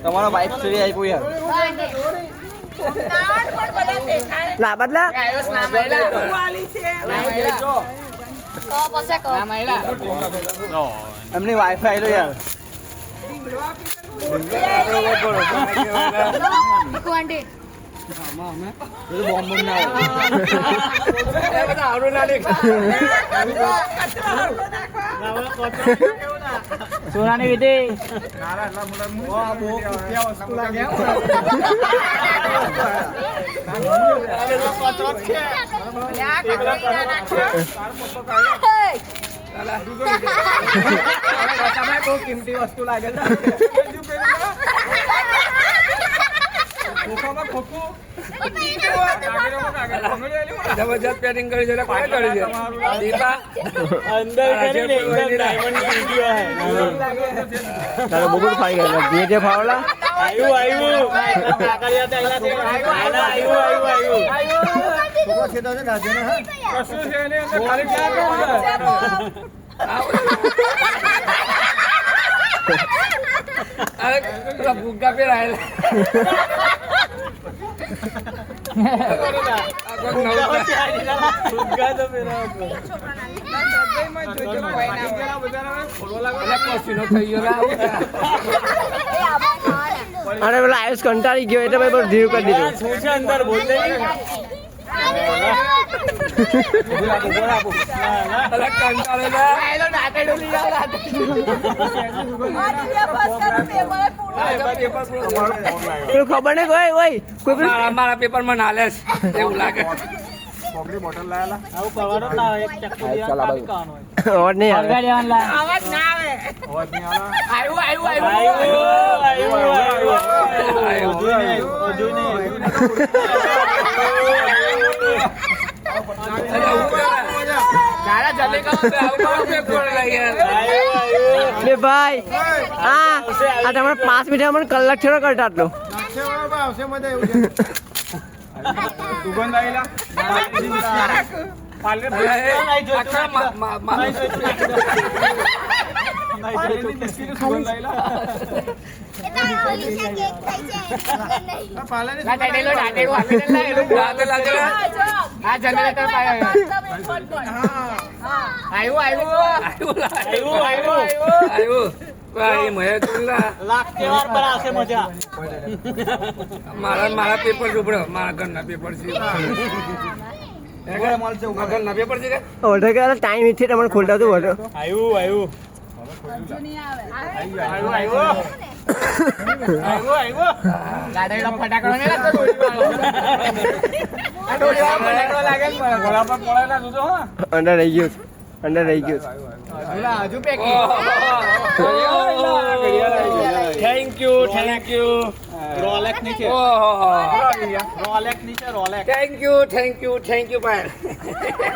તમારો બાઈક ચોરી આવી યાર ના બદલા એમની વાઈફાઈ આવેલો યાર સોનાની વિધિ કિંમતી વસ્તુ લાગે જબરજસ્ત પેટિંગ કરી છે કોને કરી છે દીપા અંદર કરીને એકદમ ડાયમંડ વિડિયો હે તારે બગુડ ફાઈ ગયા જે જે ફાવલા આવ્યું કાકરિયા તેલા તે આવ્યું તો છે તો રાજે ને હા કશું છે ને અંદર ખાલી અરે પેલા ભૂગા પે રાયેલા અરે પેલા આયુષ કંટાળી ગયો એટલે ભાઈ ધીરું કરી દીધું શું છે અંદર બોલ ખબર નઈ કોઈ મારા પેપર માં નાલે એવું લાગે બોટલ લાયેલા આવું કરવાનો ના એક ચક્કુ અવાજ નહીં આવે અવાજ ના આવે ભાઈ હા તમારે 5 મિનિટ મને કલાક થયો કરતા આટલો સુગંધ આવેલા મારા પેપર ઉપડે મારા ઘરના પેપર છે ઘરના પેપર છે ઓર્ડર કરેલા ટાઈમ ઇથી તમને ખોલતા હતું ઓર્ડર આવ્યું અંડર રહી ગયું થેન્ક યુ રોલેક્સ નીચે રોલેક્સ થેન્ક યુ ભાઈ